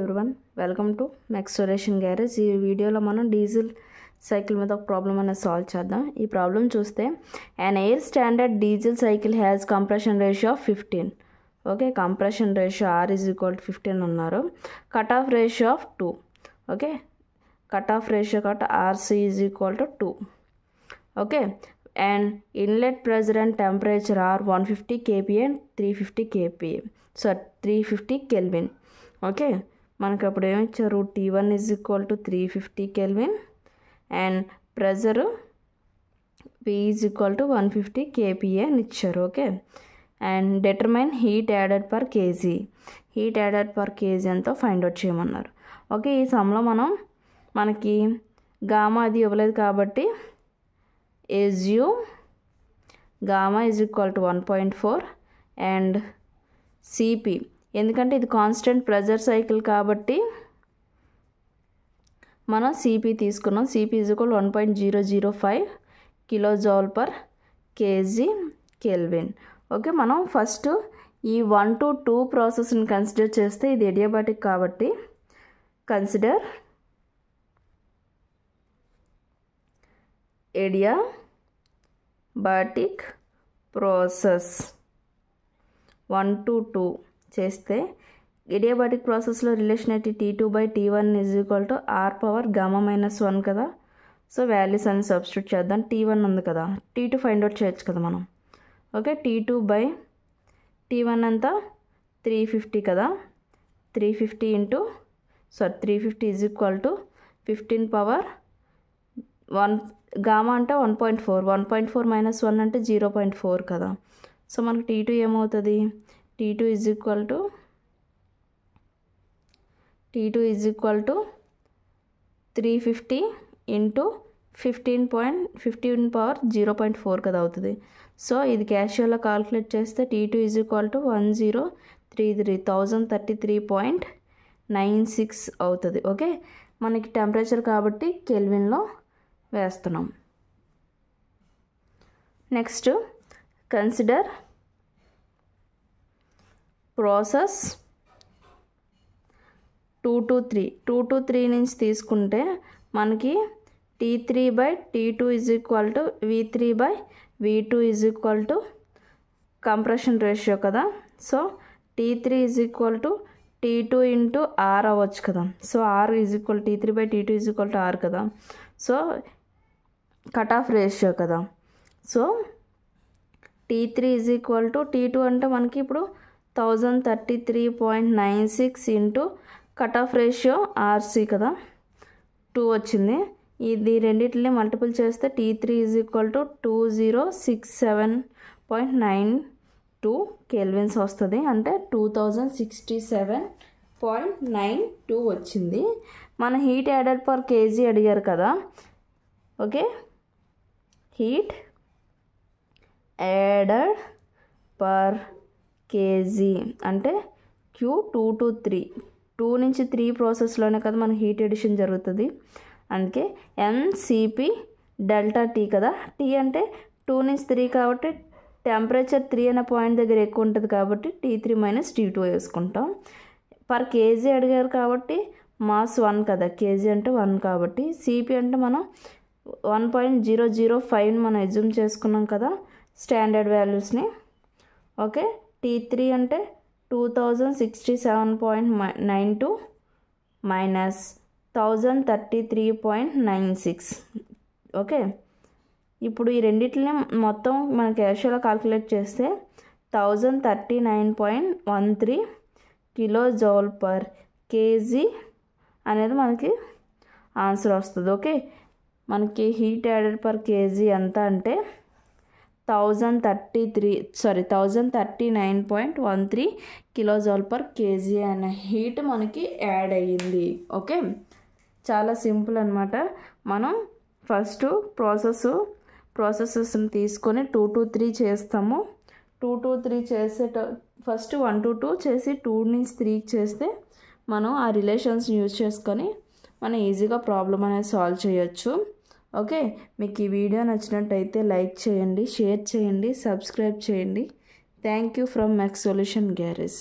everyone, welcome to Max Solution Garage. ఈ వీడియోలో మనం డీజిల్ సైకిల్ మీద ఒక ప్రాబ్లం అనేది సాల్వ్ చేద్దాం. ఈ ప్రాబ్లం చూస్తే an air standard diesel cycle has compression ratio of 15. Okay, compression ratio R is equal to 15 అన్నారు. Cut off ratio of 2. Okay, cut off ratio కాబట్టి RC is equal to 2. Okay, and inlet pressure and temperature are 150 kPa and 350 kPa. So 350 Kelvin. Okay, మనకు అప్పుడు ఏమి ఇచ్చారు, T1 is equal to 350 Kelvin and pressure P is equal to 150 kPa అని ఇచ్చారు. Okay, and determine heat added per KG. Heat added per KG ఎంతో find out చేయమన్నారు. Okay, ఈ సమ్లో మనకి గామా అది ఇవ్వలేదు కాబట్టి SEO gamma is equal to 1.4 and CP, ఎందుకంటే ఇది కాన్స్టెంట్ ప్రెజర్ సైకిల్ కాబట్టి మనం సిపి తీసుకున్నాం. CP is equal 1.005 kilojoule per KG kelvin. Okay, మనం ఫస్ట్ ఈ 1 to 2 ప్రాసెస్ని కన్సిడర్ చేస్తే ఇది ఎడియాబాటిక్ కాబట్టి కన్సిడర్ ఎడియాబాటిక్ ప్రాసెస్ 1 to 2 చేస్తే ఎడియాబాటిక్ ప్రాసెస్లో రిలేషన్ అయితే T2/T1 is equal to R power gamma -1 కదా. సో వాల్యూస్ అన్ని సబ్స్టిట్యూట్ చేద్దాం. T1 ఉంది కదా, T2 ఫైండ్ అవుట్ చేయొచ్చు కదా మనం. ఓకే, T2/T1 అంతా 350 కదా, 350 is equal to 15 power 1. Gamma అంటే 1.4, 1.4 - 1 అంటే 0.4 కదా. సో మనకు T2 ఏమవుతుంది, T2 is equal to 350 into 15 power 0.4 కదా అవుతుంది. సో ఇది క్యాషియోలో కాల్కులేట్ చేస్తే T2 is equal to 1033.96 అవుతుంది. ఓకే, మనకి టెంపరేచర్ కాబట్టి కెల్విన్లో వేస్తున్నాం. నెక్స్ట్ కన్సిడర్ ప్రాసెస్ 2 to 3 నుంచి తీసుకుంటే మనకి T3/T2 is equal to V3/V2 is equal to compression ratio కదా. So T3 is equal to T2 into R అవ్వచ్చు కదా. So R is equal T3/T2 is equal to R కదా. So cut off ratio కదా. So T3 is equal to T2 అంటే మనకి ఇప్పుడు 1033.96 into cut off ratio RC కదా 2 వచ్చింది. ఇది రెండింటిని మల్టిపుల్ చేస్తే T3 is equal to 2067.92 kelvins వస్తుంది. అంటే 2067.92 వచ్చింది. మన హీట్ యాడెడ్ పర్ కేజీ అడిగారు కదా. Okay, heat added per KG అంటే Q2 to 3, 2 నుంచి 3 ప్రాసెస్లోనే కదా మన హీట్ ఎడిషన్ జరుగుతుంది. అందుకే MCP డెల్టా T కదా. T అంటే 2 నుంచి 3 కాబట్టి టెంపరేచర్ 3 అనే పాయింట్ దగ్గర ఎక్కువ ఉంటుంది కాబట్టి T3 - T2 వేసుకుంటాం. పర్ కేజీ అడిగారు కాబట్టి మాస్ 1 కదా, కేజీ అంటే 1 కాబట్టి సిపి అంటే మనం 1.005 మనం ఎజ్యూమ్ చేసుకున్నాం కదా స్టాండర్డ్ వాల్యూస్ని. ఓకే, T3 అంటే 2067.92 మైనస్ 1033.96. ఓకే, ఇప్పుడు ఈ రెండింటిని మొత్తం మన క్యాషియోలో కాల్కులేట్ చేస్తే 1039.13 కిలోజౌల్ పర్ కేజీ అనేది మనకి ఆన్సర్ వస్తుంది. ఓకే, మనకి హీట్ యాడెడ్ పర్ కేజీ ఎంత అంటే 1039.13 కిలోజౌల్ పర్ కేజీ అనే హీట్ మనకి యాడ్ అయ్యింది. ఓకే, చాలా సింపుల్ అనమాట. మనం ఫస్ట్ ప్రాసెసెస్ని తీసుకొని 2 to 3 చేస్తాము. 2 to 3 ఫస్ట్ 1 to 2 చేసి 2 నుంచి 3 చేస్తే మనం ఆ రిలేషన్స్ యూజ్ చేసుకొని మనం ఈజీగా ప్రాబ్లం అనేది సాల్వ్ చేయొచ్చు. ఓకే, మీకు ఈ వీడియో నచ్చినట్టయితే లైక్ చేయండి, షేర్ చేయండి, సబ్స్క్రైబ్ చేయండి. Thank you from max solution garage.